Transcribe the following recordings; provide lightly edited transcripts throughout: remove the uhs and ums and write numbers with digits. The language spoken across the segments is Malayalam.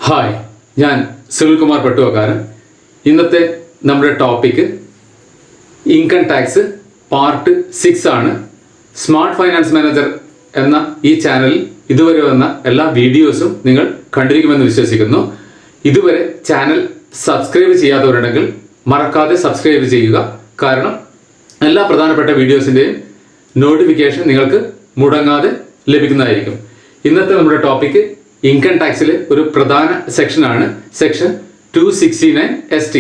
ഹായ്, ഞാൻ സുനിൽകുമാർ പട്ടുവക്കാരൻ. ഇന്നത്തെ നമ്മുടെ ടോപ്പിക്ക് ഇൻകം ടാക്സ് പാർട്ട് 6 ആണ്. സ്മാർട്ട് ഫൈനാൻസ് മാനേജർ എന്ന ഈ ചാനലിൽ ഇതുവരെ വന്ന എല്ലാ വീഡിയോസും നിങ്ങൾ കണ്ടിരിക്കുമെന്ന് വിശ്വസിക്കുന്നു. ഇതുവരെ ചാനൽ സബ്സ്ക്രൈബ് ചെയ്യാത്തവരുണ്ടെങ്കിൽ മറക്കാതെ സബ്സ്ക്രൈബ് ചെയ്യുക. കാരണം എല്ലാ പ്രധാനപ്പെട്ട വീഡിയോസിൻ്റെയും നോട്ടിഫിക്കേഷൻ നിങ്ങൾക്ക് മുടങ്ങാതെ ലഭിക്കുന്നതായിരിക്കും. ഇന്നത്തെ നമ്മുടെ ടോപ്പിക്ക് ഇൻകം ടാക്സിലെ ഒരു പ്രധാന സെക്ഷനാണ് സെക്ഷൻ 269 ST.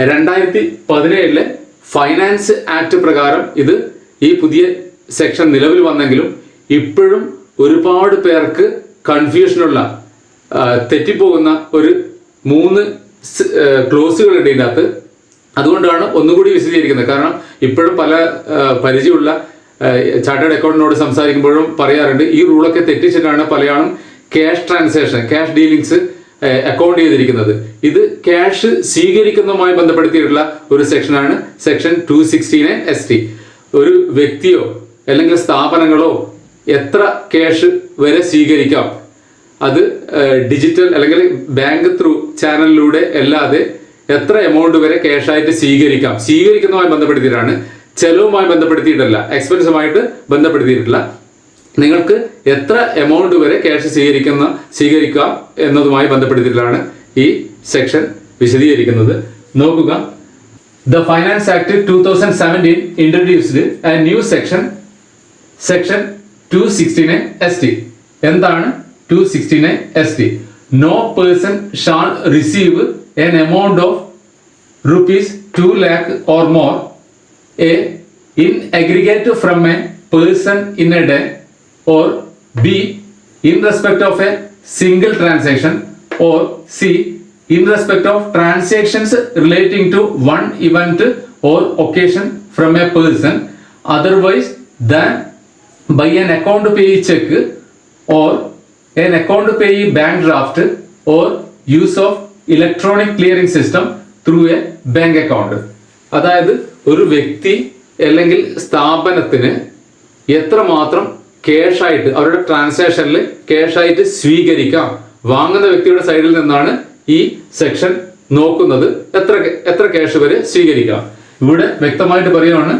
2017 ഫൈനാൻസ് ആക്ട് പ്രകാരം ഈ പുതിയ സെക്ഷൻ നിലവിൽ വന്നെങ്കിലും ഇപ്പോഴും ഒരുപാട് പേർക്ക് കൺഫ്യൂഷനുള്ള തെറ്റിപ്പോകുന്ന ഒരു 3 ക്ലോസുകളുണ്ട് ഇതിനകത്ത്. അതുകൊണ്ടാണ് ഒന്നുകൂടി വിശദീകരിക്കുന്നത്. കാരണം ഇപ്പോഴും പല പരിചയമുള്ള ചാർട്ടേഡ് അക്കൗണ്ടിനോട് സംസാരിക്കുമ്പോഴും പറയാറുണ്ട്, ഈ റൂളൊക്കെ തെറ്റിച്ചിട്ടാണ് പലയാളും cash transaction, cash dealings account ചെയ്തിരിക്കുന്നത്. ഇത് ക്യാഷ് സ്വീകരിക്കുന്നതുമായി ബന്ധപ്പെടുത്തിയിട്ടുള്ള ഒരു സെക്ഷനാണ് സെക്ഷൻ 269 ST. ഒരു വ്യക്തിയോ അല്ലെങ്കിൽ സ്ഥാപനങ്ങളോ എത്ര ക്യാഷ് വരെ സ്വീകരിക്കാം, അത് ഡിജിറ്റൽ അല്ലെങ്കിൽ ബാങ്ക് ത്രൂ ചാനലിലൂടെ അല്ലാതെ എത്ര എമൗണ്ട് വരെ ക്യാഷായിട്ട് സ്വീകരിക്കുന്നതുമായി ബന്ധപ്പെടുത്തിയിട്ടാണ്. ചെലവുമായി ബന്ധപ്പെടുത്തിയിട്ടല്ല, എക്സ്പെൻസുമായിട്ട് ബന്ധപ്പെടുത്തിയിട്ടില്ല. നിങ്ങൾക്ക് എത്ര എമൗണ്ട് വരെ ക്യാഷ് സ്വീകരിക്കാം എന്നതുമായി ബന്ധപ്പെടുത്തിയിട്ടാണ് ഈ സെക്ഷൻ വിശദീകരിക്കുന്നത്. നോക്കുക, the finance act 2017 introduced a new section 269 ST. എന്താണ് 269 ST? No person shall receive an amount of rupees 2 lakh or more in aggregate from a person in a day, or B, in respect of a single transaction, or C, in respect of transactions relating to one event or occasion from a person otherwise than by an account payee check or an account payee bank draft or use of electronic clearing system through a bank account. അതായത് ഒരു വ്യക്തി അല്ലെങ്കിൽ സ്ഥാപനത്തിന് എത്രമാത്രം ക്യാഷായിട്ട് അവരുടെ ട്രാൻസാക്ഷനിൽ ക്യാഷായിട്ട് സ്വീകരിക്കാം, വാങ്ങുന്ന വ്യക്തിയുടെ സൈഡിൽ നിന്നാണ് ഈ സെക്ഷൻ നോക്കുന്നത്. എത്ര ക്യാഷ് വരെ സ്വീകരിക്കാം. ഇവിടെ വ്യക്തമായിട്ട് പറയുകയാണ്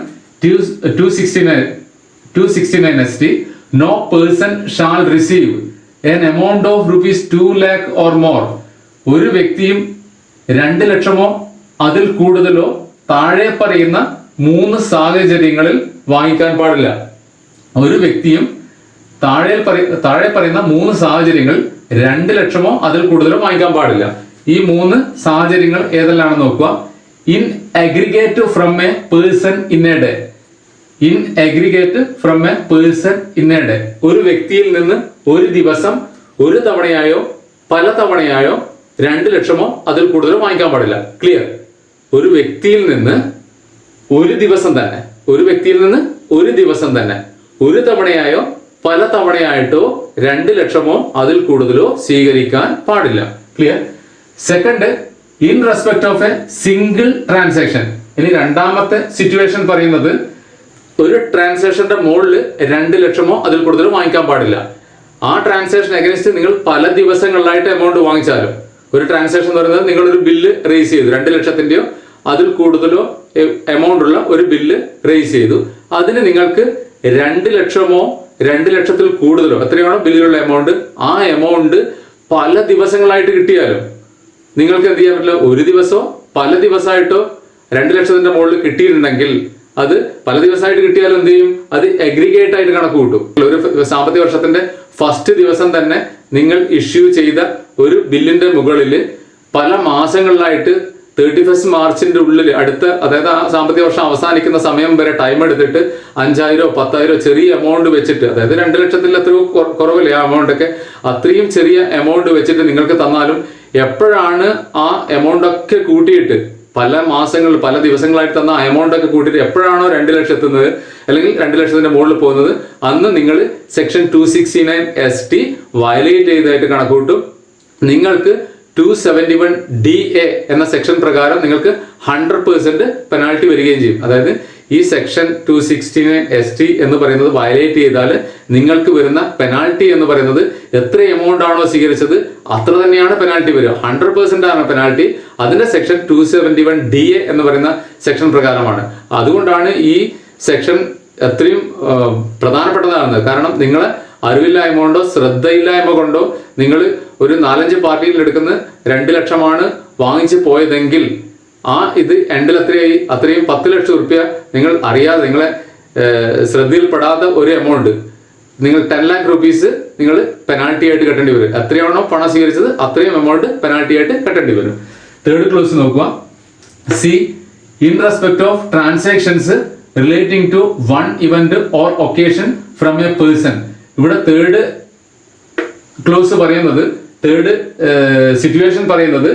269 ST. No person shall receive an amount of rupees 2 lakh or more. ഒരു വ്യക്തിയും 2 ലക്ഷമോ അതിൽ കൂടുതലോ താഴെ പറയുന്ന 3 സാഹചര്യങ്ങളിൽ വാങ്ങിക്കാൻ പാടില്ല. ഒരു വ്യക്തിയും താഴെ പറയുന്ന 3 സാഹചര്യങ്ങൾ 2 ലക്ഷമോ അതിൽ കൂടുതലോ വാങ്ങിക്കാൻ പാടില്ല. ഈ 3 സാഹചര്യങ്ങൾ ഏതെല്ലാണെന്ന് നോക്കുക. In aggregate from a person in a day. In aggregate from a person in a day. ഒരു വ്യക്തിയിൽ നിന്ന് ഒരു ദിവസം ഒരു തവണയായോ പല തവണയായോ 2 ലക്ഷമോ അതിൽ കൂടുതലോ വാങ്ങിക്കാൻ പാടില്ല. ക്ലിയർ? ഒരു വ്യക്തിയിൽ നിന്ന് ഒരു ദിവസം തന്നെ, ഒരു തവണയായോ പല തവണയായിട്ടോ 2 ലക്ഷമോ അതിൽ കൂടുതലോ സ്വീകരിക്കാൻ പാടില്ല. Clear? Second, in respect of a single transaction. ഇനി രണ്ടാമത്തെ സിറ്റുവേഷൻ പറയുന്നത്, ഒരു ട്രാൻസാക്ഷന്റെ മുകളിൽ 2 ലക്ഷമോ അതിൽ കൂടുതലോ വാങ്ങിക്കാൻ പാടില്ല. ആ ട്രാൻസാക്ഷൻ അഗൈൻസ്റ്റ് നിങ്ങൾ പല ദിവസങ്ങളിലായിട്ട് എമൗണ്ട് വാങ്ങിച്ചാലും, ഒരു ട്രാൻസാക്ഷൻ എന്ന് പറയുന്നത് നിങ്ങളൊരു ബില്ല് റേസ് ചെയ്തു, 2 ലക്ഷത്തിന്റെയോ അതിൽ കൂടുതലോ എമൗണ്ട് ഉള്ള ഒരു ബില്ല് റേസ് ചെയ്തു. അതിന് നിങ്ങൾക്ക് 2 ലക്ഷമോ 2 ലക്ഷത്തിൽ കൂടുതലോ എത്രയാണോ ബില്ലിലുള്ള എമൗണ്ട്, ആ എമൗണ്ട് പല ദിവസങ്ങളായിട്ട് കിട്ടിയാലും നിങ്ങൾക്ക് എന്ത് ചെയ്യാൻ പറ്റില്ല. ഒരു ദിവസമോ പല ദിവസമായിട്ടോ 2 ലക്ഷത്തിന്റെ മുകളിൽ കിട്ടിയിട്ടുണ്ടെങ്കിൽ അത് പല ദിവസമായിട്ട് കിട്ടിയാലും എന്ത് ചെയ്യും, അത് അഗ്രിഗേറ്റ് ആയിട്ട് കണക്ക് കൂട്ടും. ഒരു സാമ്പത്തിക വർഷത്തിന്റെ ഫസ്റ്റ് ദിവസം തന്നെ നിങ്ങൾ ഇഷ്യൂ ചെയ്ത ഒരു ബില്ലിന്റെ മുകളിൽ പല മാസങ്ങളിലായിട്ട് 31 മാർച്ചിന്റെ ഉള്ളിൽ അതായത് ആ സാമ്പത്തിക വർഷം അവസാനിക്കുന്ന സമയം വരെ ടൈം എടുത്തിട്ട് 5,000 10,000 ചെറിയ എമൗണ്ട് വെച്ചിട്ട്, അതായത് 2 ലക്ഷത്തിൽ എത്രയോ കുറവില്ല ആ എമൗണ്ട് ഒക്കെ, അത്രയും ചെറിയ എമൗണ്ട് വെച്ചിട്ട് നിങ്ങൾക്ക് തന്നാലും എപ്പോഴാണ് ആ എമൗണ്ട് ഒക്കെ കൂട്ടിയിട്ട് പല മാസങ്ങളിൽ പല ദിവസങ്ങളായിട്ട് തന്ന ആ എമൗണ്ട് ഒക്കെ കൂട്ടിയിട്ട് എപ്പോഴാണോ 2 ലക്ഷത്തുന്നത് അല്ലെങ്കിൽ 2 ലക്ഷത്തിന്റെ മുകളിൽ പോകുന്നത്, അന്ന് നിങ്ങൾ സെക്ഷൻ 269 ST വയലേറ്റ് ചെയ്തതായിട്ട് കണക്കൂട്ടും. നിങ്ങൾക്ക് 271 DA എന്ന സെക്ഷൻ പ്രകാരം നിങ്ങൾക്ക് 100% പെനാൾട്ടി വരികയും ചെയ്യും. അതായത് ഈ സെക്ഷൻ 269 എന്ന് പറയുന്നത് വയലേറ്റ് ചെയ്താൽ നിങ്ങൾക്ക് വരുന്ന പെനാൾട്ടി എന്ന് പറയുന്നത് എത്ര എമൗണ്ട് ആണോ സ്വീകരിച്ചത് അത്ര തന്നെയാണ് പെനാൾട്ടി വരിക. 100% ആണ് പെനാൾട്ടി. അതിന്റെ സെക്ഷൻ 271 എന്ന് പറയുന്ന സെക്ഷൻ പ്രകാരമാണ്. അതുകൊണ്ടാണ് ഈ സെക്ഷൻ അത്രയും പ്രധാനപ്പെട്ടതാകുന്നത്. കാരണം നിങ്ങളെ അറിവില്ലായ്മ കൊണ്ടോ ശ്രദ്ധയില്ലായ്മ കൊണ്ടോ നിങ്ങൾ ഒരു 4-5 പാർട്ടിയിൽ എടുക്കുന്ന 2 ലക്ഷമാണ് വാങ്ങിച്ചു പോയതെങ്കിൽ ഇത് എൻഡിൽ അത്രയും 10 ലക്ഷം റുപ്യ നിങ്ങൾ അറിയാതെ നിങ്ങളെ ശ്രദ്ധയിൽപ്പെടാത്ത ഒരു എമൗണ്ട് നിങ്ങൾ 10 lakh rupees നിങ്ങൾ പെനാൾട്ടി ആയിട്ട് കെട്ടേണ്ടി വരും. എത്രയാണോ പണം സ്വീകരിച്ചത് അത്രയും എമൗണ്ട് പെനാൾട്ടി ആയിട്ട് കെട്ടേണ്ടി വരും. തേർഡ് ക്ലോസ് നോക്കുക. C in respect of transactions relating to one event or occasion from a person. ഇവിടെ തേർഡ് ക്ലോസ് പറയുന്നത്, തേർഡ് സിറ്റുവേഷൻ പറയുന്നത്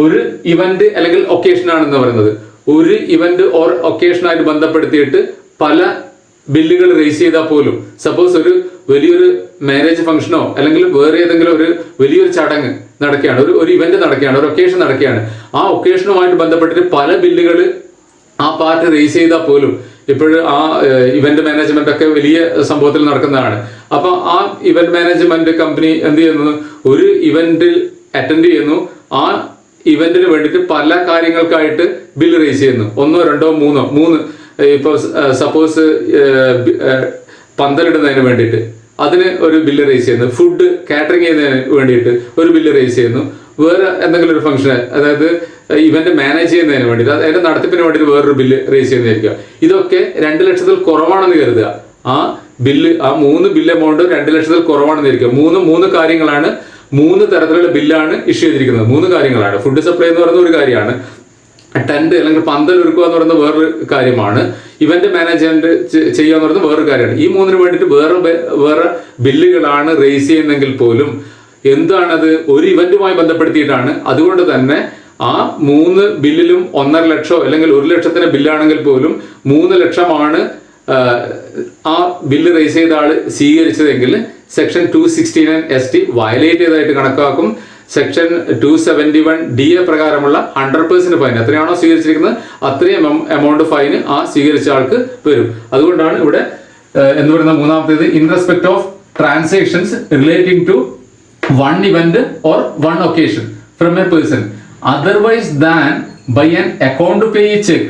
ഒരു ഇവന്റ് അല്ലെങ്കിൽ ഒക്കേഷൻ ആണെന്ന് പറയുന്നത്. ഒരു ഇവന്റ് ഓർ ഒക്കേഷനായിട്ട് ബന്ധപ്പെടുത്തിയിട്ട് പല ബില്ലുകൾ റേസ് ചെയ്താൽ പോലും, സപ്പോസ് ഒരു വലിയൊരു മാരേജ് ഫംഗ്ഷനോ അല്ലെങ്കിൽ വേറെ ഏതെങ്കിലും ഒരു വലിയൊരു ചടങ്ങ് നടക്കുകയാണ്, ഒരു ഇവന്റ് നടക്കുകയാണ്, ഒരു ഒക്കേഷൻ നടക്കുകയാണ്, ആ ഒക്കേഷനുമായിട്ട് ബന്ധപ്പെട്ടിട്ട് പല ബില്ലുകൾ ആ പാർട്ടി റേസ് ചെയ്താൽ പോലും ഇപ്പോഴും ആ ഇവന്റ് മാനേജ്മെന്റ് ഒക്കെ വലിയ സംഭവത്തിൽ നടക്കുന്നതാണ്. അപ്പൊ ആ ഇവന്റ് മാനേജ്മെന്റ് കമ്പനി എന്ത് ചെയ്യുന്നു, ഒരു ഇവന്റിൽ അറ്റൻഡ് ചെയ്യുന്നു, ആ ഇവന്റിന് വേണ്ടിയിട്ട് പല കാര്യങ്ങൾക്കായിട്ട് ബില്ല് റേസ് ചെയ്യുന്നു. 1, 2, 3 ഇപ്പൊ സപ്പോസ് പന്തലിടുന്നതിന് വേണ്ടിയിട്ട് അതിന് ഒരു ബില്ല് റേസ് ചെയ്യുന്നു, ഫുഡ് കാറ്ററിംഗ് ചെയ്യുന്നതിന് വേണ്ടിയിട്ട് ഒരു ബില്ല് റേസ് ചെയ്യുന്നു, വേറെ എന്തെങ്കിലും ഒരു ഫംഗ്ഷൻ അതായത് ഇവന്റ് മാനേജ് ചെയ്യുന്നതിന് വേണ്ടിയിട്ട് അതിന്റെ നടത്തിപ്പിന് വേണ്ടിയിട്ട് വേറൊരു ബില്ല് റേസ് ചെയ്യുന്നതായിരിക്കുക. ഇതൊക്കെ 2 ലക്ഷത്തിൽ കുറവാണെന്ന് കരുതുക. ആ 3 ബില്ല് എമൗണ്ട് 2 ലക്ഷത്തിൽ കുറവാണെന്ന് ഇരിക്കുക. 3 കാര്യങ്ങളാണ്, 3 തരത്തിലുള്ള ബില്ലാണ് ഇഷ്യൂ ചെയ്തിരിക്കുന്നത്. 3 കാര്യങ്ങളാണ്. ഫുഡ് സപ്ലൈ എന്ന് പറയുന്ന ഒരു കാര്യമാണ്, ടെന്റ് അല്ലെങ്കിൽ പന്തൽ ഒരുക്കുക എന്ന് പറയുന്നത് വേറൊരു കാര്യമാണ്, ഇവന്റ് മാനേജ്മെന്റ് ചെയ്യുക എന്ന് പറയുന്നത് വേറൊരു കാര്യമാണ്. ഈ 3 വേണ്ടിയിട്ട് വേറെ ബില്ലുകളാണ് റേസ് ചെയ്യുന്നെങ്കിൽ പോലും എന്താണത് ഒരു ഇവന്റുമായി ബന്ധപ്പെടുത്തിയിട്ടാണ്. അതുകൊണ്ട് തന്നെ ആ 3 ബില്ലിലും 1.5 ലക്ഷം അല്ലെങ്കിൽ 1 ലക്ഷത്തിന് ബില്ലാണെങ്കിൽ പോലും 3 ലക്ഷമാണ് ആ ബില്ല് റേസ് ചെയ്ത ആള് സ്വീകരിച്ചതെങ്കിൽ സെക്ഷൻ 269 വയലേറ്റ് ചെയ്തതായിട്ട് കണക്കാക്കും. സെക്ഷൻ 271 പ്രകാരമുള്ള 100% ഫൈൻ, എത്രയാണോ സ്വീകരിച്ചിരിക്കുന്നത് അത്രയും എമൗണ്ട് ഫൈന് ആ സ്വീകരിച്ച ആൾക്ക് വരും. അതുകൊണ്ടാണ് ഇവിടെ എന്ന് പറയുന്ന മൂന്നാമത്തേത് in respect of transactions relating to one event or one occasion from a person otherwise than by an account payee check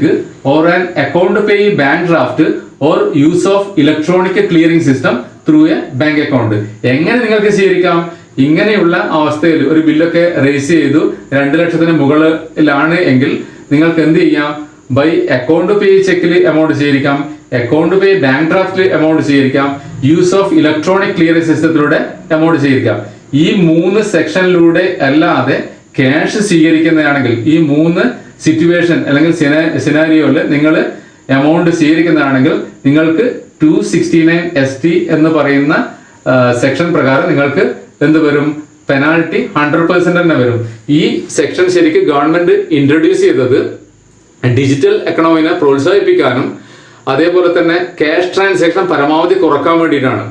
or an account payee bank draft or use of electronic clearing system through a bank account. എങ്ങനെ നിങ്ങൾക്ക് സ്വീകരിക്കാം? ഇങ്ങനെയുള്ള അവസ്ഥയിൽ ഒരു ബില്ലൊക്കെ റേസ് ചെയ്തു 2 ലക്ഷത്തിന് മുകളിലാണ് എങ്കിൽ നിങ്ങൾക്ക് എന്ത് ചെയ്യാം? ബൈ അക്കൗണ്ട് പേ ചെക്കിൽ എമൗണ്ട് സ്വീകരിക്കാം, അക്കൗണ്ട് പേ ബാങ്ക് ഡ്രാഫ്റ്റിൽ എമൗണ്ട് സ്വീകരിക്കാം, യൂസ് ഓഫ് ഇലക്ട്രോണിക് ക്ലിയറിംഗ് സിസ്റ്റത്തിലൂടെ എമൗണ്ട് സ്വീകരിക്കാം. ഈ 3 സെക്ഷനിലൂടെ അല്ലാതെ ക്യാഷ് സ്വീകരിക്കുന്നതാണെങ്കിൽ ഈ 3 സിറ്റുവേഷൻ അല്ലെങ്കിൽ സിനാരിയോയിൽ നിങ്ങൾ എമൗണ്ട് സ്വീകരിക്കുന്നതാണെങ്കിൽ നിങ്ങൾക്ക് 269 എന്ന് പറയുന്ന സെക്ഷൻ പ്രകാരം നിങ്ങൾക്ക് എന്ത് വരും? പെനാൾട്ടി 100% തന്നെ വരും. ഈ സെക്ഷൻ ശരിക്കും ഗവൺമെന്റ് ഇൻട്രൊഡ്യൂസ് ചെയ്തത് ഡിജിറ്റൽ എക്കണോമിനെ പ്രോത്സാഹിപ്പിക്കാനും അതേപോലെ തന്നെ ക്യാഷ് ട്രാൻസാക്ഷൻ പരമാവധി കുറക്കാൻ വേണ്ടിയിട്ടാണ്.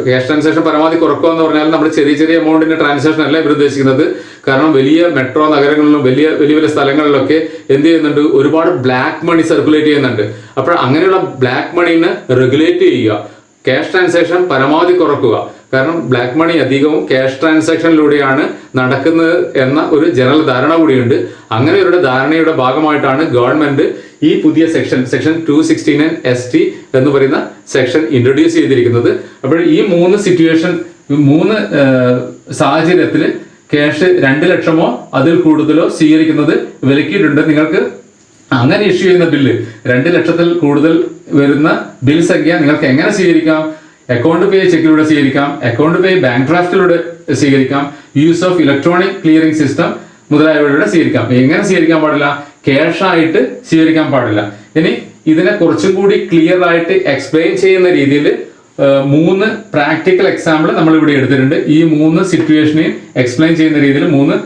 ക്യാഷ് ട്രാൻസാക്ഷൻ പരമാവധി കുറക്കുക എന്ന് പറഞ്ഞാൽ നമ്മൾ ചെറിയ എമൗണ്ടിന്റെ ട്രാൻസാക്ഷൻ അല്ല ഇവർ ഉദ്ദേശിക്കുന്നത്. കാരണം വലിയ മെട്രോ നഗരങ്ങളിലും വലിയ സ്ഥലങ്ങളിലൊക്കെ എന്ത് ചെയ്യുന്നുണ്ട്? ഒരുപാട് ബ്ലാക്ക് മണി സർക്കുലേറ്റ് ചെയ്യുന്നുണ്ട്. അപ്പോൾ അങ്ങനെയുള്ള ബ്ലാക്ക് മണീനെ റെഗുലേറ്റ് ചെയ്യുക, ക്യാഷ് ട്രാൻസാക്ഷൻ പരമാവധി കുറക്കുക. കാരണം ബ്ലാക്ക് മണി അധികവും ക്യാഷ് ട്രാൻസാക്ഷനിലൂടെയാണ് നടക്കുന്നത് എന്ന ഒരു ജനറൽ ധാരണ കൂടിയുണ്ട്. അങ്ങനെ ഒരു ധാരണയുടെ ഭാഗമായിട്ടാണ് ഗവൺമെന്റ് ഈ പുതിയ സെക്ഷൻ 269 എന്ന് പറയുന്ന സെക്ഷൻ ഇൻട്രൊഡ്യൂസ് ചെയ്തിരിക്കുന്നത്. അപ്പോൾ ഈ 3 സിറ്റുവേഷൻ, 3 സാഹചര്യത്തിൽ ക്യാഷ് 2 ലക്ഷമോ അതിൽ കൂടുതലോ സ്വീകരിക്കുന്നത് വിലക്കിയിട്ടുണ്ട്. നിങ്ങൾക്ക് അങ്ങനെ ഇഷ്യൂ ചെയ്യുന്ന ബില്ല് 2 ലക്ഷത്തിൽ കൂടുതൽ വരുന്ന ബിൽ സംഖ്യ നിങ്ങൾക്ക് എങ്ങനെ സ്വീകരിക്കാം? അക്കൗണ്ട് പേ ചെക്കിലൂടെ സ്വീകരിക്കാം, അക്കൗണ്ട് പേ ബാങ്ക് ഡ്രാഫ്റ്റിലൂടെ സ്വീകരിക്കാം, use of electronic clearing system മുതലായവയുടെ സ്വീകരിക്കാം. എങ്ങനെ സ്വീകരിക്കാൻ പാടില്ല? ക്യാഷ് ആയിട്ട് സ്വീകരിക്കാൻ പാടില്ല. ഇനി ഇതിനെ കുറച്ചും കൂടി ക്ലിയർ ആയിട്ട് എക്സ്പ്ലെയിൻ ചെയ്യുന്ന രീതിയിൽ 3 പ്രാക്ടിക്കൽ എക്സാമ്പിൾ നമ്മൾ ഇവിടെ എടുത്തിട്ടുണ്ട്. ഈ 3 സിറ്റുവേഷനെയും എക്സ്പ്ലെയിൻ ചെയ്യുന്ന രീതിയിൽ 3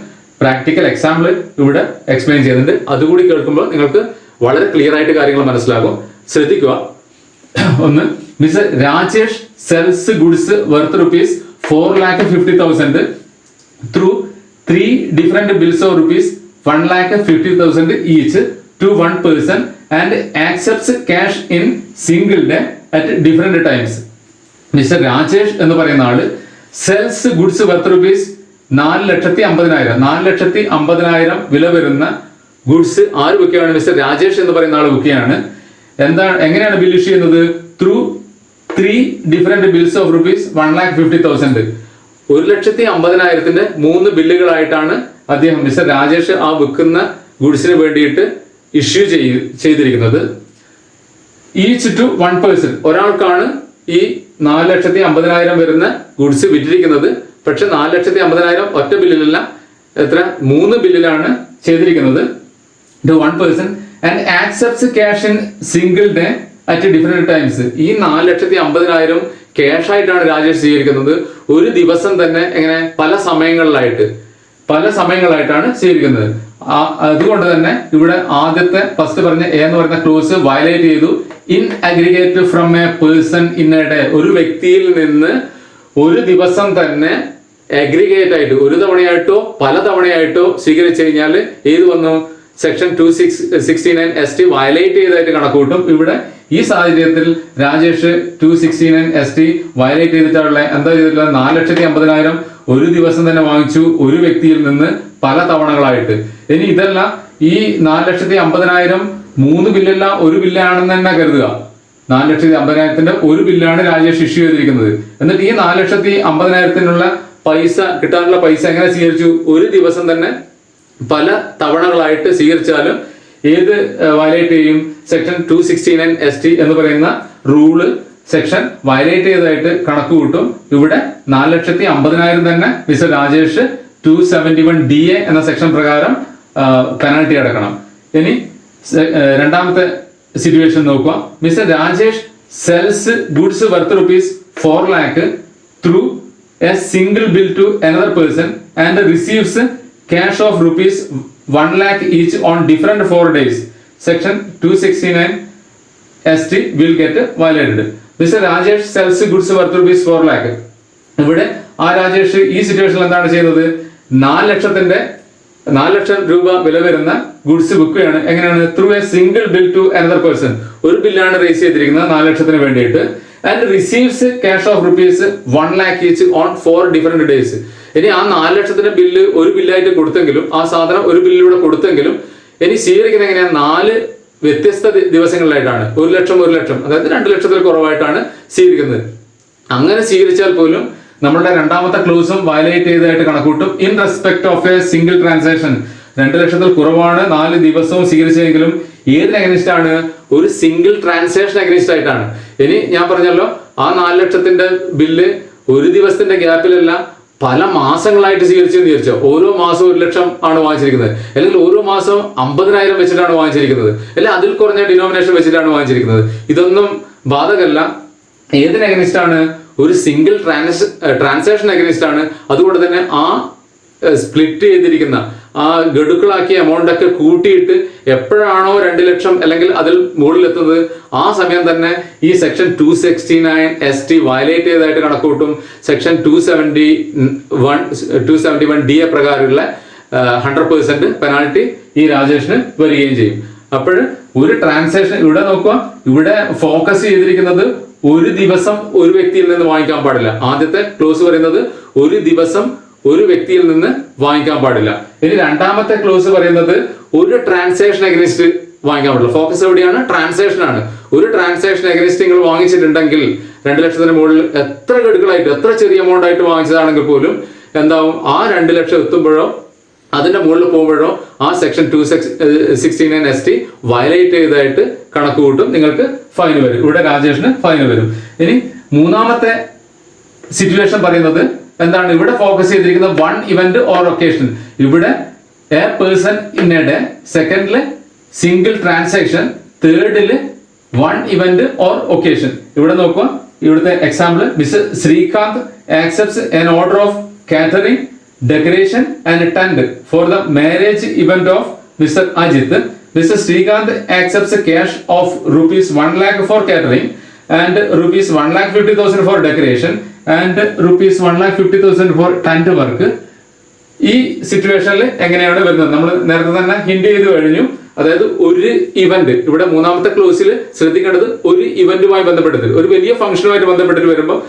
പ്രാക്ടിക്കൽ എക്സാമ്പിൾ ഇവിടെ എക്സ്പ്ലെയിൻ ചെയ്യുന്നുണ്ട്. അതുകൂടി കേൾക്കുമ്പോൾ നിങ്ങൾക്ക് വളരെ ക്ലിയർ ആയിട്ട് കാര്യങ്ങൾ മനസ്സിലാകും. ശ്രദ്ധിക്കുക. 1, mister Rajesh sells goods worth rupees 4,50,000 through 3 different bills of rupees 1,50,000 each to one person and accepts cash in single day at different times. Mister Rajesh എന്ന് പറയുന്ന ആള് സെൽസ് ഗുഡ്സ് വർത്ത് റുപ്പീസ് 4,50,000 വില വരുന്ന ഗുഡ്സ് ആര് ബുക്കെയാണ്? മിസ്റ്റർ രാജേഷ് എന്ന് പറയുന്ന ആള് ബുക്കെയാണ്. എങ്ങനെയാണ് ബിൽ ഇഷ്യൂ ചെയ്യുന്നത്? Through 3 different bills of rupees 1,50,000. 1,50,000 3 ബില്ലുകളായിട്ടാണ് അദ്ദേഹം മിസ്റ്റർ രാജേഷ് ആ വിൽക്കുന്ന ഗുഡ്സിന് വേണ്ടിയിട്ട് ഇഷ്യൂ ചെയ്തിരിക്കുന്നത്. ഈച്ച് ടു 1 പേഴ്സൺ, ഒരാൾക്കാണ് ഈ 4,50,000 വരുന്ന ഗുഡ്സ് വിറ്റിരിക്കുന്നത്. പക്ഷെ 4,50,000 ഒറ്റ ബില്ലിലല്ല, എത്ര 3 ബില്ലിലാണ് ചെയ്തിരിക്കുന്നത്. To 1 person and accepts cash in single day at different times. ഈ 4,50,000 ക്യാഷ് ആയിട്ടാണ് രാജേഷ് സ്വീകരിക്കുന്നത്. ഒരു ദിവസം തന്നെ എങ്ങനെ പല സമയങ്ങളിലായിട്ടാണ് സ്വീകരിക്കുന്നത്. അതുകൊണ്ട് തന്നെ ഇവിടെ ആദ്യത്തെ ഫസ്റ്റ് പറഞ്ഞ എ എന്ന് പറയുന്ന ക്ലോസ് വയലേറ്റ് ചെയ്തു. In aggregate from a person in a day, ഒരു വ്യക്തിയിൽ നിന്ന് ഒരു ദിവസം തന്നെ അഗ്രിഗേറ്റ് ആയിട്ട് ഒരു തവണയായിട്ടോ പല തവണയായിട്ടോ സ്വീകരിച്ചു കഴിഞ്ഞാൽ ഏത് വന്നു? സെക്ഷൻ 269 ST വയലേറ്റ് ചെയ്തതായിട്ട് കണക്കൂട്ടും. ഇവിടെ ഈ സാഹചര്യത്തിൽ രാജേഷ് 269 ST വയലേറ്റ് ചെയ്തിട്ടുള്ള എന്താ ചെയ്തിട്ടുള്ളത്? 4,50,000 ഒരു ദിവസം തന്നെ വാങ്ങിച്ചു ഒരു വ്യക്തിയിൽ നിന്ന് പല തവണകളായിട്ട്. ഇനി ഇതല്ല, ഈ 4,50,000 3 ബില്ലല്ല ഒരു ബില്ലാണെന്ന് തന്നെ കരുതുക. 4,50,000 ഒരു ബില്ലാണ് രാജേഷ് ഇഷ്യൂ ചെയ്തിരിക്കുന്നത്. എന്നിട്ട് ഈ 4,50,000 പൈസ കിട്ടാനുള്ള പൈസ എങ്ങനെ സ്വീകരിച്ചു? ഒരു ദിവസം തന്നെ പല തവണകളായിട്ട് സ്വീകരിച്ചാലും ഏത് വയലേറ്റ് ചെയ്യും? സെക്ഷൻ 269 ST എന്ന് പറയുന്ന റൂള് സെക്ഷൻ വയലേറ്റ് ചെയ്തതായിട്ട് കണക്ക് കൂട്ടും. ഇവിടെ 4,50,000 തന്നെ മിസ്റ്റർ രാജേഷ് 271 DA എന്ന സെക്ഷൻ പ്രകാരം പെനാൽറ്റി അടക്കണം. ഇനി രണ്ടാമത്തെ സിറ്റുവേഷൻ നോക്കുക. Mister Rajesh sells goods worth rupees 4 lakh through a single bill to another person and receives cash of rupees 1 lakh each on different 4 days. Section 269 ST will get violated. Mr. Rajesh sells goods worth rupees 4 lakh. ഇവിടെ ആ രാജേഷ് ഈ സിറ്റുവേഷനിൽ എന്താണ് ചെയ്യുന്നത്? 4 ലക്ഷം രൂപ വില വരുന്ന ഗുഡ്സ് വിൽക്കുകയാണ്. എങ്ങനെയാണ്? Through a single bill to another person, ഒരു ബില്ലാണ് റേസ് ചെയ്തിരിക്കുന്നത് 4 ലക്ഷത്തിന് വേണ്ടിയിട്ട്. And receives cash of rupees 1 lakh each on 4 different days. ഇനി ആ 4 ലക്ഷത്തിന്റെ ബില്ല് ഒരു ബില്ലായിട്ട് കൊടുത്തെങ്കിലും, ആ സാധനം ഒരു ബില്ലിലൂടെ കൊടുത്തെങ്കിലും, ഇനി സ്വീകരിക്കുന്നത് എങ്ങനെയാണ്? 4 വ്യത്യസ്ത ദിവസങ്ങളിലായിട്ടാണ്. 1 ലക്ഷം അതായത് 2 ലക്ഷത്തിൽ കുറവായിട്ടാണ് സ്വീകരിക്കുന്നത്. അങ്ങനെ സ്വീകരിച്ചാൽ പോലും നമ്മളുടെ രണ്ടാമത്തെ ക്ലോസും വയലേറ്റ് ചെയ്തതായിട്ട് കണക്കൂട്ടും. In respect of a single transaction, 2 ലക്ഷത്തിൽ കുറവാണ് 4 ദിവസവും സ്വീകരിച്ചെങ്കിലും ഏതിന് അഗനിസ്റ്റ് ആണ്? ഒരു സിംഗിൾ ട്രാൻസാക്ഷൻ അഗനിസ്റ്റ് ആയിട്ടാണ്. ഇനി ഞാൻ പറഞ്ഞല്ലോ, ആ 4 ലക്ഷത്തിന്റെ ബില്ല് ഒരു ദിവസത്തിന്റെ ഗ്യാപ്പിലല്ല, പല മാസങ്ങളായിട്ട് സ്വീകരിച്ചെന്ന് വിചാരിച്ചോ. ഓരോ മാസം 1 ലക്ഷം ആണ് വാങ്ങിച്ചിരിക്കുന്നത്, അല്ലെങ്കിൽ ഓരോ മാസം 50,000 വെച്ചിട്ടാണ് വാങ്ങിച്ചിരിക്കുന്നത്, അല്ലെങ്കിൽ അതിൽ കുറഞ്ഞ ഡിനോമിനേഷൻ വെച്ചിട്ടാണ് വാങ്ങിച്ചിരിക്കുന്നത്. ഇതൊന്നും ബാധകല്ല. ഏതിന് അഗനിസ്റ്റ് ആണ്? ഒരു സിംഗിൾ ട്രാൻസാക്ഷൻ അഗനിസ്റ്റ് ആണ്. അതുകൊണ്ട് തന്നെ ആ സ്പ്ലിറ്റ് ചെയ്തിരിക്കുന്ന ആ ഗഡുക്കളാക്കിയ എമൗണ്ട് ഒക്കെ കൂട്ടിയിട്ട് എപ്പോഴാണോ 2 ലക്ഷം അല്ലെങ്കിൽ അതിൽ മുകളിലെത്തുന്നത് ആ സമയം തന്നെ ഈ സെക്ഷൻ 269 ST വയലേറ്റ് ചെയ്തതായിട്ട് കണക്കൂട്ടും. സെക്ഷൻ 271 DA പ്രകാരമുള്ള 100% പെനാൽറ്റി ഈ രാജേഷിന് വരികയും ചെയ്യും. അപ്പോൾ ഒരു ട്രാൻസാക്ഷൻ ഇവിടെ നോക്കുക, ഇവിടെ ഫോക്കസ് ചെയ്തിരിക്കുന്നത് ഒരു ദിവസം ഒരു വ്യക്തിയിൽ നിന്ന് വാങ്ങിക്കാൻ പാടില്ല. ആദ്യത്തെ ക്ലോസ് പറയുന്നത് ഒരു ദിവസം ഒരു വ്യക്തിയിൽ നിന്ന് വാങ്ങിക്കാൻ പാടില്ല. ഇനി രണ്ടാമത്തെ ക്ലോസ് പറയുന്നത് ഒരു ട്രാൻസാക്ഷൻ അഗനിസ്റ്റ് വാങ്ങിക്കാൻ പാടില്ല. ഫോക്കസ് എവിടെയാണ്? ട്രാൻസാക്ഷൻ ആണ്. ഒരു ട്രാൻസാക്ഷൻ അഗനിസ്റ്റ് നിങ്ങൾ വാങ്ങിച്ചിട്ടുണ്ടെങ്കിൽ 2 ലക്ഷത്തിന് മുകളിൽ എത്ര ഗഡുക്കളായിട്ട്, എത്ര ചെറിയ എമൗണ്ട് ആയിട്ട് വാങ്ങിച്ചതാണെങ്കിൽ പോലും എന്താവും? ആ 2 ലക്ഷം എത്തുമ്പോഴോ അതിന്റെ മുകളിൽ പോകുമ്പോഴോ ആ സെക്ഷൻ 269 ST വയലേറ്റ് ചെയ്തതായിട്ട് കണക്ക് കൂട്ടും. നിങ്ങൾക്ക് ഫൈൻ വരും. ഇവിടെ രാജേഷിന് ഫൈൻ വരും. ഇനി മൂന്നാമത്തെ സിറ്റുവേഷൻ പറയുന്നത് എന്താണ്? ഇവിടെ ഫോക്കസ് ചെയ്തിരിക്കുന്നത് 1 event or occasion. ഇവിടെ a person in a day, സെക്കൻഡില് സിംഗിൾ ട്രാൻസാക്ഷൻ, തേർഡില് 1 event or occasion. ഇവിടെ നോക്കുക, ഇവിടുത്തെ example mister Srikanth accepts an order of catering, decoration and tent for the marriage event of Mr. Ajit. Mr. Srikanth accepts cash of rupees 1 lakh for catering and rupees 1,50,000 for decoration and rupees 1,50,000 for tent work. ഈ സിറ്റുവേഷനിൽ എങ്ങനെയാണ് വരുന്നത്? നമ്മൾ നേരത്തെ തന്നെ ഹിന്റ് ചെയ്ത് കഴിഞ്ഞു. അതായത് ഒരു ഇവന്റ്, ഇവിടെ മൂന്നാമത്തെ ക്ലോസിൽ ശ്രദ്ധിക്കേണ്ടത് ഒരു ഇവന്റുമായി ബന്ധപ്പെട്ടത്, ഒരു വലിയ ഫംഗ്ഷനുമായിട്ട് ബന്ധപ്പെട്ടിട്ട് വരുമ്പോൾ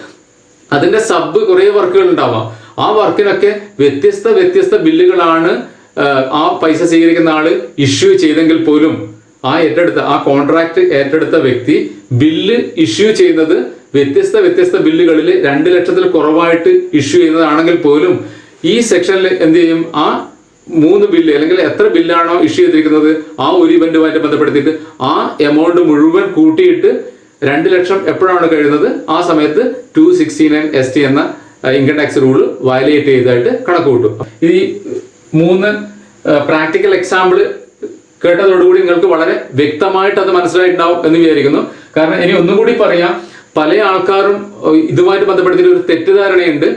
അതിന്റെ സബ് കുറെ വർക്കുകൾ ഉണ്ടാവാം. ആ വർക്കിനൊക്കെ വ്യത്യസ്ത ബില്ലുകളാണ് ആ പൈസ സ്വീകരിക്കുന്ന ആള് ഇഷ്യൂ ചെയ്തെങ്കിൽ പോലും ആ കോൺട്രാക്ട് ഏറ്റെടുത്ത വ്യക്തി ബില്ല് ഇഷ്യൂ ചെയ്യുന്നത് വ്യത്യസ്ത ബില്ലുകളിൽ 2 ലക്ഷത്തിൽ കുറവായിട്ട് ഇഷ്യൂ ചെയ്യുന്നതാണെങ്കിൽ പോലും ഈ സെക്ഷനിൽ എന്ത് ചെയ്യും, ആ 3 ബില്ല് അല്ലെങ്കിൽ എത്ര ബില്ലാണോ ഇഷ്യൂ ചെയ്തിരിക്കുന്നത് ആ ഒരു ഇവന്റുമായിട്ട് ബന്ധപ്പെടുത്തിയിട്ട് ആ എമൗണ്ട് മുഴുവൻ കൂട്ടിയിട്ട് 2 ലക്ഷം എപ്പോഴാണ് കഴിയുന്നത് ആ സമയത്ത് 269 ST എന്ന ഇൻകം ടാക്സ് റൂള് വയലേറ്റ് ചെയ്തതായിട്ട് കണക്ക് കൂട്ടും. ഈ 3 പ്രാക്ടിക്കൽ എക്സാമ്പിൾ കേട്ടതോടുകൂടി നിങ്ങൾക്ക് വളരെ വ്യക്തമായിട്ട് അത് മനസ്സിലായിട്ടുണ്ടാവും എന്ന് വിചാരിക്കുന്നു. കാരണം ഇനി ഒന്നും കൂടി പറയാം, പല ആൾക്കാരും ഇതുമായിട്ട് ബന്ധപ്പെടുത്തിയിട്ട് ഒരു തെറ്റിദ്ധാരണയുണ്ട്.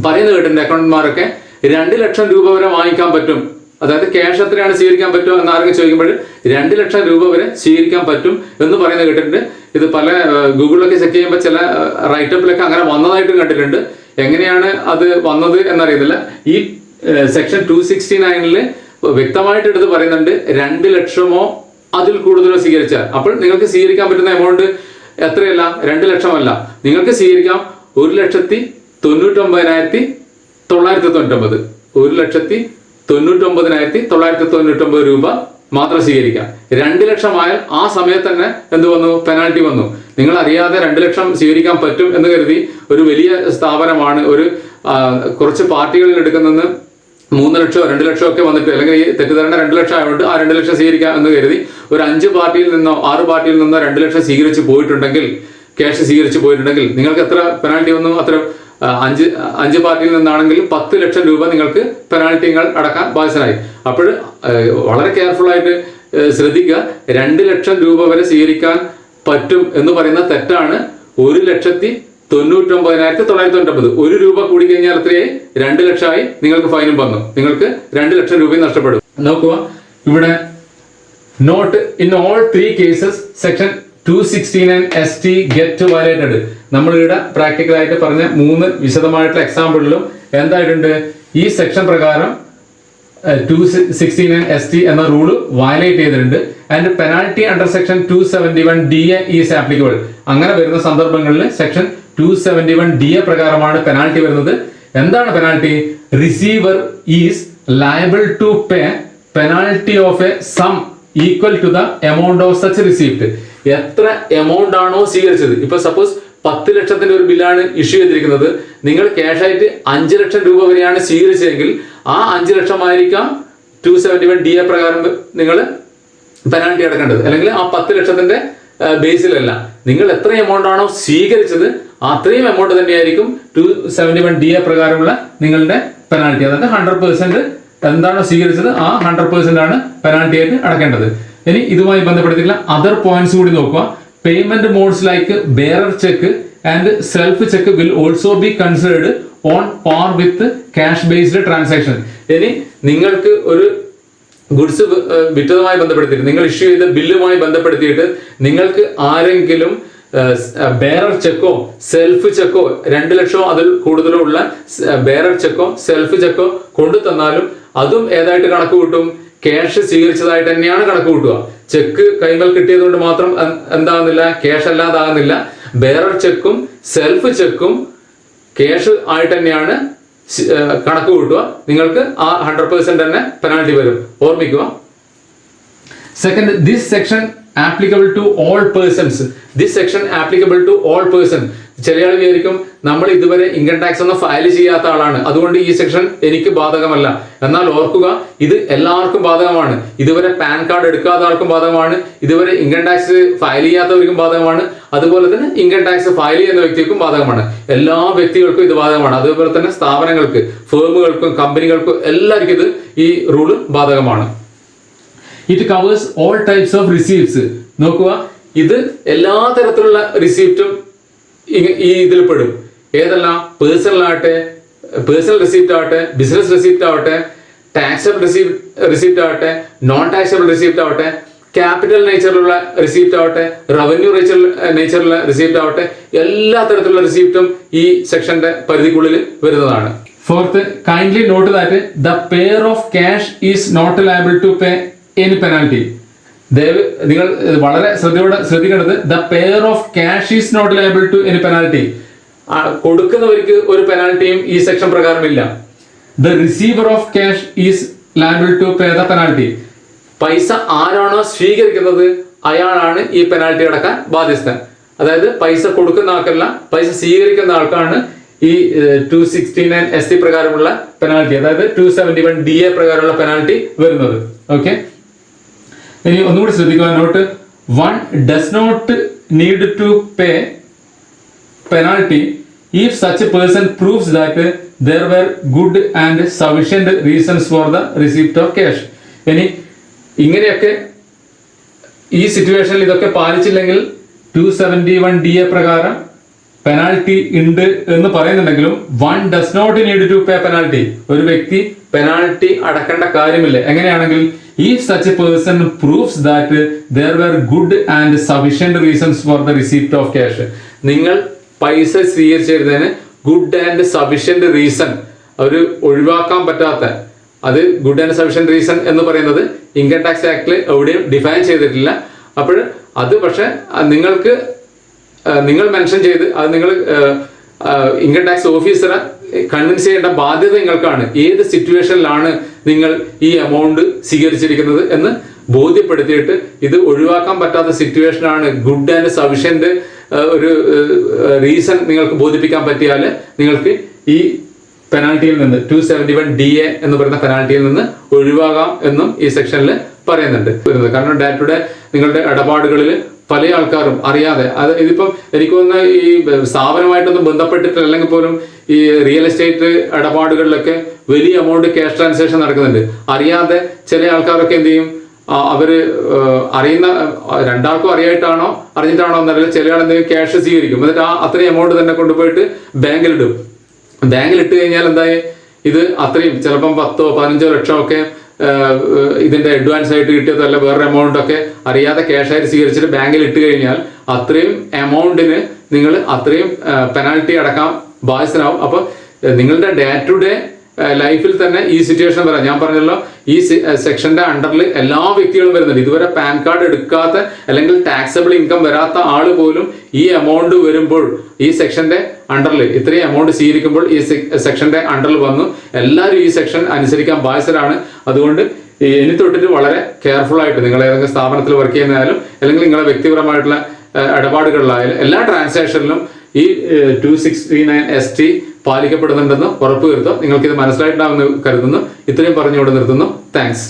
പറയുന്നത് കേട്ടിട്ടുണ്ട് അക്കൗണ്ടന്മാരൊക്കെ 2 ലക്ഷം രൂപ വരെ വാങ്ങിക്കാൻ പറ്റും, അതായത് ക്യാഷ് എത്രയാണ് സ്വീകരിക്കാൻ പറ്റുമോ എന്ന് ആരെങ്കിലും ചോദിക്കുമ്പോൾ 2 ലക്ഷം രൂപ വരെ സ്വീകരിക്കാൻ പറ്റും എന്ന് പറയുന്നത് കേട്ടിട്ടുണ്ട്. ഇത് പല ഗൂഗിളിലൊക്കെ ചെക്ക് ചെയ്യുമ്പോൾ ചില റൈറ്റപ്പിലൊക്കെ അങ്ങനെ വന്നതായിട്ടും കണ്ടിട്ടുണ്ട്. എങ്ങനെയാണ് അത് വന്നത് എന്നറിയുന്നില്ല. ഈ സെക്ഷൻ 269 വ്യക്തമായിട്ട് എടുത്ത് പറയുന്നുണ്ട് 2 ലക്ഷമോ അതിൽ കൂടുതലോ സ്വീകരിച്ചാൽ, അപ്പോൾ നിങ്ങൾക്ക് സ്വീകരിക്കാൻ പറ്റുന്ന എമൗണ്ട് എത്രയല്ല, 2 ലക്ഷമല്ല, നിങ്ങൾക്ക് സ്വീകരിക്കാം 1,99,999, 1,99,999 രൂപ മാത്രം സ്വീകരിക്കാം. 2 ലക്ഷമായാൽ ആ സമയത്ത് തന്നെ എന്ത് വന്നു, പെനാൽറ്റി വന്നു. നിങ്ങൾ അറിയാതെ 2 ലക്ഷം സ്വീകരിക്കാൻ പറ്റും എന്ന് കരുതി ഒരു വലിയ സ്ഥാപനമാണ് കുറച്ച് പാർട്ടികളിൽ എടുക്കുന്നത് 3 ലക്ഷമോ 2 ലക്ഷമോ ഒക്കെ വന്നിട്ട്, അല്ലെങ്കിൽ ഈ തെറ്റിദ്ധാരണ 2 ലക്ഷം ആയതുകൊണ്ട് ആ 2 ലക്ഷം സ്വീകരിക്കാം എന്ന് കരുതി ഒരു 5 പാർട്ടിയിൽ നിന്നോ 6 പാർട്ടിയിൽ നിന്നോ 2 ലക്ഷം സ്വീകരിച്ചു പോയിട്ടുണ്ടെങ്കിൽ, ക്യാഷ് സ്വീകരിച്ചു പോയിട്ടുണ്ടെങ്കിൽ നിങ്ങൾക്ക് എത്ര പെനാൽറ്റി വന്നു, അത്ര 5 പാർട്ടിയിൽ നിന്നാണെങ്കിൽ 10 ലക്ഷം രൂപ നിങ്ങൾക്ക് പെനാൽറ്റികൾ അടക്കാൻ ബാധ്യസ്ഥനായി. അപ്പോൾ വളരെ കെയർഫുൾ ആയിട്ട് ശ്രദ്ധിക്കുക. 2 ലക്ഷം രൂപ വരെ സ്വീകരിക്കാൻ പറ്റും എന്ന് പറയുന്ന തെറ്റാണ്. 1,99,999, 1 രൂപ കൂടി കഴിഞ്ഞാൽ എത്രയായി, 2 ലക്ഷമായി, നിങ്ങൾക്ക് ഫൈനും വന്നു, നിങ്ങൾക്ക് 2 ലക്ഷം രൂപയും നഷ്ടപ്പെടും. നോക്കുക, ഇവിടെ note in all 3 cases section 269 ST get violated. നമ്മളിവിടെ പ്രാക്ടിക്കലായിട്ട് പറഞ്ഞ 3 വിശദമായിട്ടുള്ള എക്സാമ്പിളിലും എന്തായിട്ടുണ്ട്, ഈ സെക്ഷൻ പ്രകാരം 269 ST എന്ന റൂള് വയലേറ്റ് ചെയ്തിട്ടുണ്ട്. And penalty under section 271 DA is applicable. അങ്ങനെ വരുന്ന സന്ദർഭങ്ങളിൽ സെക്ഷൻ 271 DA പ്രകാരമാണ് പെനാൽറ്റി വരുന്നത്. എന്താണ് penalty? Receiver is liable to pay penalty of a sum equal to the amount of such receipt. എത്ര എമൗണ്ട് ആണോ സ്വീകരിച്ചത്, ഇപ്പൊ സപ്പോസ് 10 ലക്ഷത്തിന്റെ ഒരു ബില്ലാണ് ഇഷ്യൂ ചെയ്തിരിക്കുന്നത്, നിങ്ങൾ ക്യാഷ് ആയിട്ട് 5 ലക്ഷം രൂപ വരെയാണ് സ്വീകരിച്ചതെങ്കിൽ ആ 5 ലക്ഷമായിരിക്കാം 271 DA പ്രകാരം നിങ്ങൾ പെനാൽറ്റി അടക്കേണ്ടത്. അല്ലെങ്കിൽ ആ 10 ലക്ഷത്തിന്റെ ബേസിലല്ല, നിങ്ങൾ എത്ര എമൗണ്ട് ആണോ സ്വീകരിച്ചത് അത്രയും എമൗണ്ട് തന്നെയായിരിക്കും 271 DA പ്രകാരമുള്ള നിങ്ങളുടെ പെനാൽറ്റി. അതായത് 100% എന്താണോ സ്വീകരിച്ചത് ആ 100% ആണ് പെനാൽറ്റി ആയിട്ട് അടക്കേണ്ടത്. ഇനി ഇതുമായി ബന്ധപ്പെടുത്തിയിട്ടുള്ള അതർ പോയിന്റ്സ് കൂടി നോക്കുക. Payment modes like bearer cheque and self cheque will also be considered on par with cash based transaction. ഇനി നിങ്ങൾക്ക് ഒരു ഗുഡ്സ് വിറ്റതുമായി ബന്ധപ്പെടുത്തിയിട്ട്, നിങ്ങൾ ഇഷ്യൂ ചെയ്ത ബില്ലുമായി ബന്ധപ്പെടുത്തിയിട്ട് നിങ്ങൾക്ക് ആരെങ്കിലും ബെയറർ ചെക്കോ സെൽഫ് ചെക്കോ 2 ലക്ഷമോ അതിൽ കൂടുതലോ ഉള്ള ബെയറർ ചെക്കോ സെൽഫ് ചെക്കോ കൊണ്ടു തന്നാലും അതും ഏതായിട്ട് കണക്ക് കൂട്ടും, ക്യാഷ് സ്വീകരിച്ചതായിട്ട് തന്നെയാണ് കണക്ക് കൂട്ടുക. ചെക്ക് കൈമൽ കിട്ടിയത് കൊണ്ട് മാത്രം എന്താകുന്നില്ല, ക്യാഷ് അല്ലാതാകുന്നില്ല. ബെയറർ ചെക്കും സെൽഫ് ചെക്കും ക്യാഷ് ആയിട്ട് തന്നെയാണ് കണക്ക് കൂട്ടുക. നിങ്ങൾക്ക് ആ 100% തന്നെ പെനാൽറ്റി വരും, ഓർമ്മിക്കുക. Second, this section applicable to all persons. This section applicable to all person. ചില ആൾ വിചാരിക്കും നമ്മൾ ഇതുവരെ ഇൻകം ടാക്സ് ഒന്നും ഫയൽ ചെയ്യാത്ത ആളാണ്, അതുകൊണ്ട് ഈ സെക്ഷൻ എനിക്ക് ബാധകമല്ല. എന്നാൽ ഓർക്കുക, ഇത് എല്ലാവർക്കും ബാധകമാണ്. ഇതുവരെ പാൻ കാർഡ് എടുക്കാത്ത ആൾക്കും ബാധകമാണ്, ഇതുവരെ ഇൻകം ടാക്സ് ഫയൽ ചെയ്യാത്തവർക്കും ബാധകമാണ്, അതുപോലെ തന്നെ ഇൻകം ടാക്സ് ഫയൽ ചെയ്യുന്ന വ്യക്തികൾക്കും ബാധകമാണ്. എല്ലാ വ്യക്തികൾക്കും ഇത് ബാധകമാണ്. അതുപോലെ തന്നെ സ്ഥാപനങ്ങൾക്ക്, ഫേമുകൾക്കും, കമ്പനികൾക്കും എല്ലാവർക്കും ഇത് ഈ റൂള് ബാധകമാണ്. It covers all types of receipts. നോക്കുക, ഇത് എല്ലാ തരത്തിലുള്ള റിസീപ്റ്റും ഈ ഇതിൽ പെടും. ഏതെല്ലാം? പേഴ്സണൽ ആവട്ടെ, പേഴ്സണൽ റിസീപ്റ്റ് ആവട്ടെ, ബിസിനസ് റിസീപ്റ്റ് ആവട്ടെ, ടാക്സബിൾ റിസീപ്റ്റ് ആവട്ടെ, നോൺ ടാക്സബിൾ റിസീപ്റ്റ് ആവട്ടെ, ക്യാപിറ്റൽ നേച്ചറിലുള്ള റിസീപ്റ്റ് ആവട്ടെ, റവന്യൂ നേച്ചറിലുള്ള റിസീപ്റ്റ് ആവട്ടെ, എല്ലാ തരത്തിലുള്ള റിസീപ്റ്റും ഈ സെക്ഷന്റെ പരിധിക്കുള്ളിൽ വരുന്നതാണ്. Fourth, kindly note that the payer of cash is not liable to pay any penalty. നിങ്ങൾ വളരെ ശ്രദ്ധിക്കേണ്ടത്, the payer of cash is not liable to any penalty. കൊടുക്കുന്നവർക്ക് ഒരു പെനാൽറ്റിയും ഈ സെക്ഷൻ പ്രകാരമില്ല. The receiver of cash is liable to pay the penalty. പൈസ ആരാണോ സ്വീകരിക്കുന്നത് അയാളാണ് ഈ പെനാൽറ്റി അടക്കാൻ ബാധ്യസ്ഥൻ. അതായത് പൈസ കൊടുക്കുന്ന ആൾക്കല്ല, പൈസ സ്വീകരിക്കുന്ന ആൾക്കാണ് ഈ 269 ST പ്രകാരമുള്ള പെനാൽറ്റി, അതായത് 271 DA പ്രകാരമുള്ള പെനാൽറ്റി വരുന്നത്. ഓക്കെ, ഇനി ഒന്നുകൂടി ശ്രദ്ധിക്കുക. Note 1 does not need to pay penalty if such a person proves that there were good and sufficient reasons for the receipt of cash. ഇനി ഇങ്ങനെയൊക്കെ ഈ സിറ്റുവേഷനിൽ ഇതൊക്കെ പാലിച്ചില്ലെങ്കിൽ 271 DA പ്രകാരം പെനാൽറ്റി ഉണ്ട് എന്ന് പറയുന്നുണ്ടെങ്കിലും 1 does not need to pay penalty. ഒരു വ്യക്തി പെനാൽറ്റി അടക്കേണ്ട കാര്യമില്ല. എങ്ങനെയാണെങ്കിൽ if such a person proves that there were good and sufficient reasons for the receipt of cash. നിങ്ങൾ പൈസ സ്വീകരിച്ചിരുന്നതിന് ഗുഡ് ആൻഡ് സഫിഷ്യന്റ് റീസൺ, ഒരു ഒഴിവാക്കാൻ പറ്റാത്ത, അത് ഗുഡ് ആൻഡ് സഫിഷ്യന്റ് റീസൺ എന്ന് പറയുന്നത് ഇൻകം ടാക്സ് ആക്ടിൽ എവിടെയും ഡിഫൈൻ ചെയ്തിട്ടില്ല. അപ്പോൾ അത് പക്ഷെ നിങ്ങൾ മെൻഷൻ ചെയ്ത് അത് നിങ്ങൾ ഇൻകം ടാക്സ് ഓഫീസറെ കൺവിൻസ് ചെയ്യേണ്ട ബാധ്യത നിങ്ങൾക്കാണ്. ഏത് സിറ്റുവേഷനിലാണ് നിങ്ങൾ ഈ എമൗണ്ട് സ്വീകരിച്ചിരിക്കുന്നത് എന്ന് ബോധ്യപ്പെടുത്തിയിട്ട് ഇത് ഒഴിവാക്കാൻ പറ്റാത്ത സിറ്റുവേഷനാണ്, ഗുഡ് ആൻഡ് സഫിഷ്യന്റ് ഒരു റീസൺ നിങ്ങൾക്ക് ബോധിപ്പിക്കാൻ പറ്റിയാൽ നിങ്ങൾക്ക് ഈ പെനാൽറ്റിയിൽ നിന്ന് 271 DA എന്ന് പറയുന്ന പെനാൽറ്റിയിൽ നിന്ന് ഒഴിവാകാം എന്നും ഈ സെക്ഷനിൽ പറയുന്നുണ്ട്. കാരണം ഡേ ടു ഡേ നിങ്ങളുടെ ഇടപാടുകളിൽ പല ആൾക്കാരും അറിയാതെ, അത് ഇതിപ്പം എനിക്ക് തോന്നുന്ന ഈ സ്ഥാപനമായിട്ടൊന്നും ബന്ധപ്പെട്ടിട്ട് അല്ലെങ്കിൽ പോലും ഈ റിയൽ എസ്റ്റേറ്റ് ഇടപാടുകളിലൊക്കെ വലിയ എമൗണ്ട് ക്യാഷ് ട്രാൻസാക്ഷൻ നടക്കുന്നുണ്ട്. അറിയാതെ ചില ആൾക്കാരൊക്കെ എന്ത് ചെയ്യും, അവര് അറിയുന്ന രണ്ടാൾക്കും അറിഞ്ഞിട്ടാണോ എന്നറിയില്ല, ചില ആൾ എന്തെങ്കിലും ക്യാഷ് സ്വീകരിക്കും, എന്നിട്ട് അത്രയും എമൗണ്ട് തന്നെ കൊണ്ടുപോയിട്ട് ബാങ്കിലിടും. ബാങ്കിലിട്ട് കഴിഞ്ഞാൽ എന്തായി, ഇത് അത്രയും ചിലപ്പം 10-15 ലക്ഷം ഒക്കെ ഇതിന്റെ അഡ്വാൻസ് ആയിട്ട് കിട്ടിയതോ അല്ല വേറൊരു എമൗണ്ട് ഒക്കെ അറിയാതെ ക്യാഷ് ആയിട്ട് സ്വീകരിച്ചിട്ട് ബാങ്കിൽ ഇട്ട് കഴിഞ്ഞാൽ അത്രയും എമൗണ്ടിന് നിങ്ങൾ അത്രയും പെനാൽറ്റി അടക്കാൻ ബാധ്യസ്ഥനാവും. അപ്പൊ നിങ്ങളുടെ ഡേ ടു ഡേ ലൈഫിൽ തന്നെ ഈ സിറ്റുവേഷൻ വരാം. ഞാൻ പറഞ്ഞല്ലോ, ഈ സെക്ഷന്റെ അണ്ടറിൽ എല്ലാ വ്യക്തികളും വരുന്നുണ്ട്. ഇതുവരെ പാൻ കാർഡ് എടുക്കാത്ത അല്ലെങ്കിൽ ടാക്സബിൾ ഇൻകം വരാത്ത ആള് പോലും ഈ എമൗണ്ട് വരുമ്പോൾ, ഈ സെക്ഷന്റെ അണ്ടറിൽ ഇത്രയും എമൗണ്ട് സ്വീകരിക്കുമ്പോൾ ഈ സെക്ഷന്റെ അണ്ടറിൽ വന്നു. എല്ലാവരും ഈ സെക്ഷൻ അനുസരിക്കാൻ ബാധ്യസ്ഥരാണ്. അതുകൊണ്ട് ഇനി തൊട്ടിട്ട് വളരെ കെയർഫുൾ ആയിട്ട് നിങ്ങൾ ഏതെങ്കിലും സ്ഥാപനത്തിൽ വർക്ക് ചെയ്യുന്നതായാലും അല്ലെങ്കിൽ നിങ്ങളുടെ വ്യക്തിപരമായിട്ടുള്ള ഇടപാടുകളിലായാലും എല്ലാ ട്രാൻസാക്ഷനിലും ഈ 269 ST പാലിക്കപ്പെടുന്നുണ്ടെന്ന് ഉറപ്പുവരുത്തുക. നിങ്ങൾക്കിത് മനസ്സിലായിട്ടുണ്ടാവുമെന്ന് കരുതുന്നു. ഇത്രയും പറഞ്ഞുകൊണ്ട് നിർത്തുന്നു. താങ്ക്സ്.